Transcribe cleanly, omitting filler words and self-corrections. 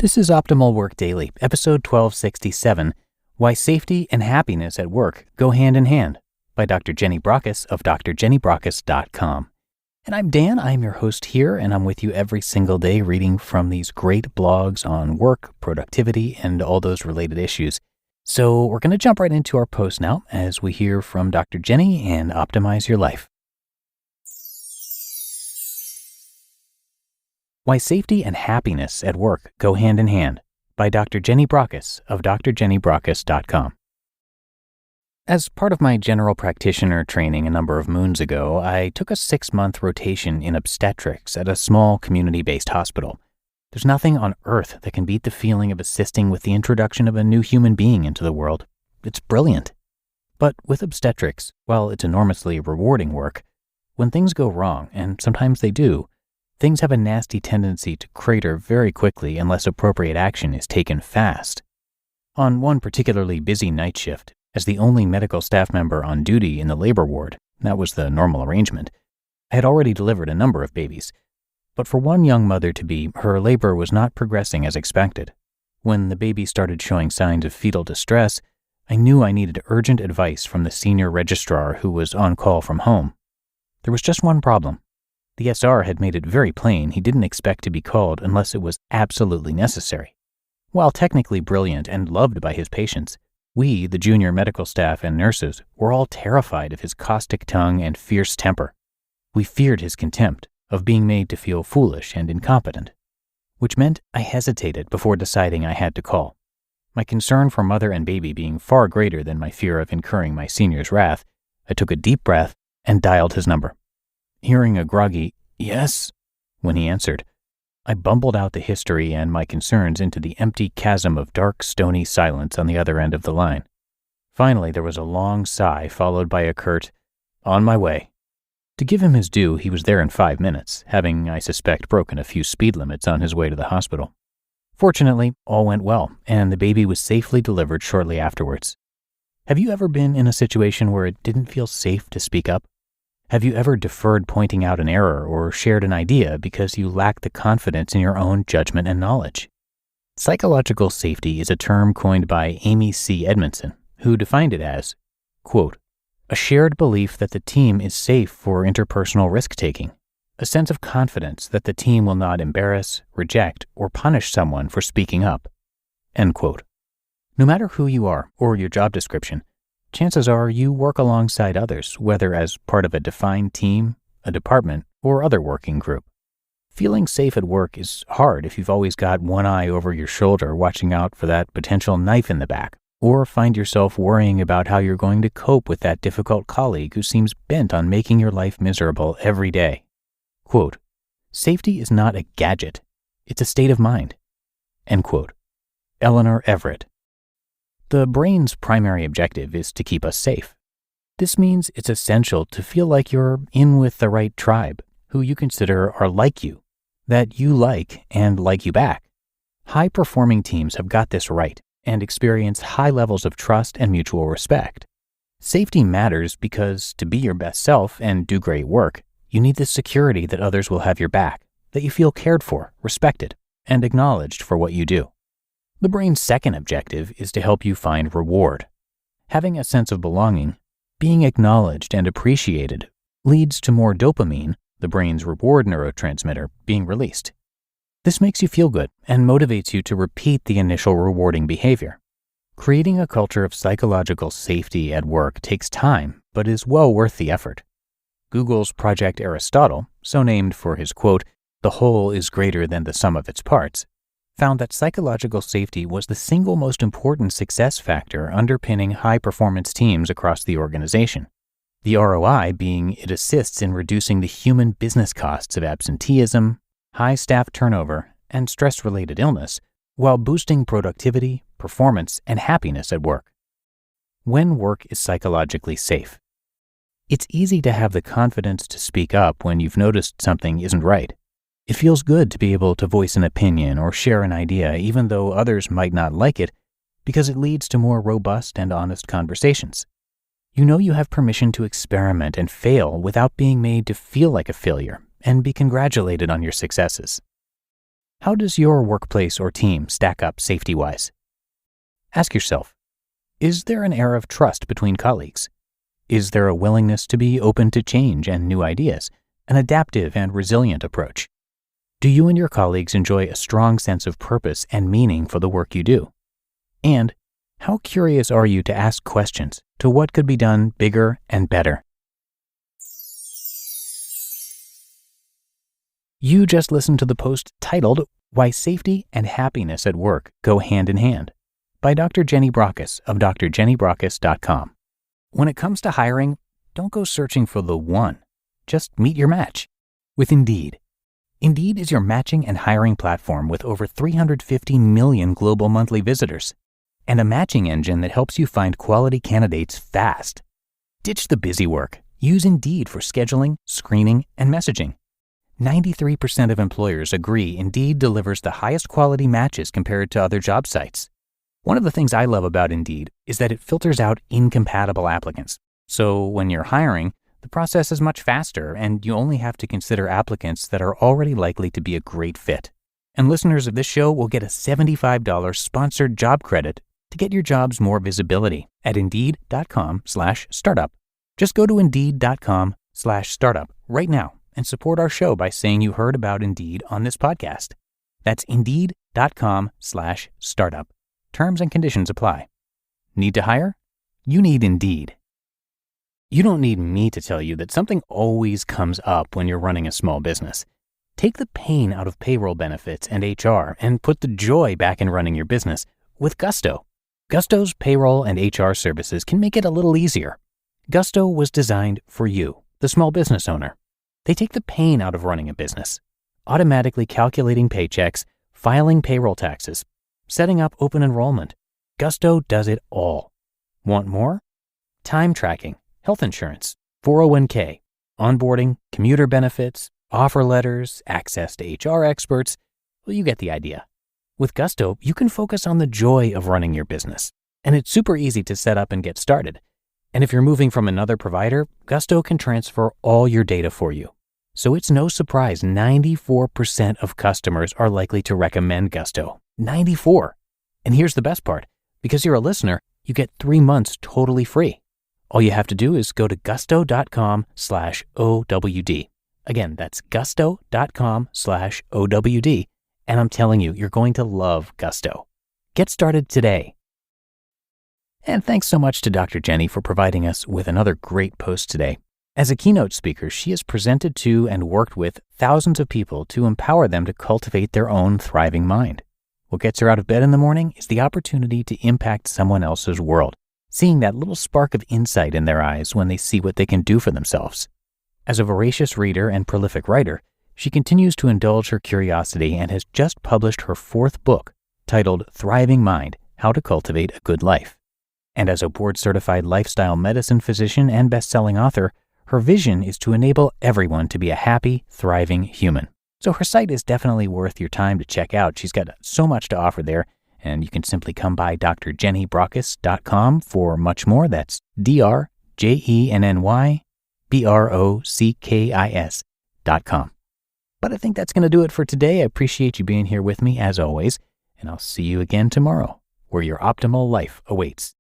This is Optimal Work Daily, episode 1267, Why Safety and Happiness at Work Go Hand in Hand, by Dr. Jenny Brockis of drjennybrockis.com. And I'm Dan, I'm your host here, and I'm with you every single day reading from these great blogs on work, productivity, and all those related issues. So we're going to jump right into our post now as we hear from Dr. Jenny and optimize your life. Why Safety and Happiness at Work Go Hand in Hand, by Dr. Jenny Brockis of drjennybrockis.com. As part of my general practitioner training a number of moons ago, I took a 6-month rotation in obstetrics at a small community-based hospital. There's nothing on earth that can beat the feeling of assisting with the introduction of a new human being into the world. It's brilliant. But with obstetrics, while it's enormously rewarding work, when things go wrong, and sometimes they do, things have a nasty tendency to crater very quickly unless appropriate action is taken fast. On one particularly busy night shift, as the only medical staff member on duty in the labor ward, that was the normal arrangement, I had already delivered a number of babies. But for one young mother-to-be, her labor was not progressing as expected. When the baby started showing signs of fetal distress, I knew I needed urgent advice from the senior registrar who was on call from home. There was just one problem. The SR had made it very plain he didn't expect to be called unless it was absolutely necessary. While technically brilliant and loved by his patients, we, the junior medical staff and nurses, were all terrified of his caustic tongue and fierce temper. We feared his contempt, of being made to feel foolish and incompetent, which meant I hesitated before deciding I had to call. My concern for mother and baby being far greater than my fear of incurring my senior's wrath, I took a deep breath and dialed his number. Hearing a groggy, "Yes," when he answered, I bumbled out the history and my concerns into the empty chasm of dark, stony silence on the other end of the line. Finally, there was a long sigh followed by a curt, "On my way." To give him his due, he was there in 5 minutes, having, I suspect, broken a few speed limits on his way to the hospital. Fortunately, all went well, and the baby was safely delivered shortly afterwards. Have you ever been in a situation where it didn't feel safe to speak up? Have you ever deferred pointing out an error or shared an idea because you lacked the confidence in your own judgment and knowledge? Psychological safety is a term coined by Amy C. Edmondson, who defined it as, quote, "a shared belief that the team is safe for interpersonal risk-taking, a sense of confidence that the team will not embarrass, reject, or punish someone for speaking up," end quote. No matter who you are or your job description, chances are you work alongside others, whether as part of a defined team, a department, or other working group. Feeling safe at work is hard if you've always got one eye over your shoulder watching out for that potential knife in the back, or find yourself worrying about how you're going to cope with that difficult colleague who seems bent on making your life miserable every day. Quote, "Safety is not a gadget, it's a state of mind." End quote. Eleanor Everett. The brain's primary objective is to keep us safe. This means it's essential to feel like you're in with the right tribe, who you consider are like you, that you like and like you back. High-performing teams have got this right and experience high levels of trust and mutual respect. Safety matters because to be your best self and do great work, you need the security that others will have your back, that you feel cared for, respected, and acknowledged for what you do. The brain's second objective is to help you find reward. Having a sense of belonging, being acknowledged and appreciated, leads to more dopamine, the brain's reward neurotransmitter, being released. This makes you feel good and motivates you to repeat the initial rewarding behavior. Creating a culture of psychological safety at work takes time, but is well worth the effort. Google's Project Aristotle, so named for his quote, "The whole is greater than the sum of its parts," found that psychological safety was the single most important success factor underpinning high-performance teams across the organization. The ROI being it assists in reducing the human business costs of absenteeism, high staff turnover, and stress-related illness, while boosting productivity, performance, and happiness at work. When work is psychologically safe. It's easy to have the confidence to speak up when you've noticed something isn't right. It feels good to be able to voice an opinion or share an idea even though others might not like it, because it leads to more robust and honest conversations. You know you have permission to experiment and fail without being made to feel like a failure and be congratulated on your successes. How does your workplace or team stack up safety-wise? Ask yourself, is there an air of trust between colleagues? Is there a willingness to be open to change and new ideas, an adaptive and resilient approach? Do you and your colleagues enjoy a strong sense of purpose and meaning for the work you do? And how curious are you to ask questions to what could be done bigger and better? You just listened to the post titled, Why Safety and Happiness at Work Go Hand in Hand, by Dr. Jenny Brockis of drjennyBrockis.com. When it comes to hiring, don't go searching for the one. Just meet your match with Indeed. Indeed is your matching and hiring platform with over 350 million global monthly visitors and a matching engine that helps you find quality candidates fast. Ditch the busy work. Use Indeed for scheduling, screening, and messaging. 93% of employers agree Indeed delivers the highest quality matches compared to other job sites. One of the things I love about Indeed is that it filters out incompatible applicants. So when you're hiring, the process is much faster and you only have to consider applicants that are already likely to be a great fit. And listeners of this show will get a $75 sponsored job credit to get your jobs more visibility at Indeed.com/startup. Just go to Indeed.com/startup right now and support our show by saying you heard about Indeed on this podcast. That's Indeed.com/startup. Terms and conditions apply. Need to hire? You need Indeed. You don't need me to tell you that something always comes up when you're running a small business. Take the pain out of payroll benefits and HR and put the joy back in running your business with Gusto. Gusto's payroll and HR services can make it a little easier. Gusto was designed for you, the small business owner. They take the pain out of running a business, automatically calculating paychecks, filing payroll taxes, setting up open enrollment. Gusto does it all. Want more? Time tracking, health insurance, 401k, onboarding, commuter benefits, offer letters, access to HR experts. Well, you get the idea. With Gusto, you can focus on the joy of running your business, and it's super easy to set up and get started. And if you're moving from another provider, Gusto can transfer all your data for you. So it's no surprise 94% of customers are likely to recommend Gusto. 94. And here's the best part. Because you're a listener, you get 3 months totally free. All you have to do is go to gusto.com/OWD. Again, that's gusto.com/OWD. And I'm telling you, you're going to love Gusto. Get started today. And thanks so much to Dr. Jenny for providing us with another great post today. As a keynote speaker, she has presented to and worked with thousands of people to empower them to cultivate their own thriving mind. What gets her out of bed in the morning is the opportunity to impact someone else's world, seeing that little spark of insight in their eyes when they see what they can do for themselves. As a voracious reader and prolific writer, she continues to indulge her curiosity and has just published her 4th book, titled Thriving Mind: How to Cultivate a Good Life. And as a board-certified lifestyle medicine physician and best-selling author, her vision is to enable everyone to be a happy, thriving human. So her site is definitely worth your time to check out. She's got so much to offer there, and you can simply come by drjennybrockis.com for much more. That's drjennybrockis.com. But I think that's going to do it for today. I appreciate you being here with me as always, and I'll see you again tomorrow, where your optimal life awaits.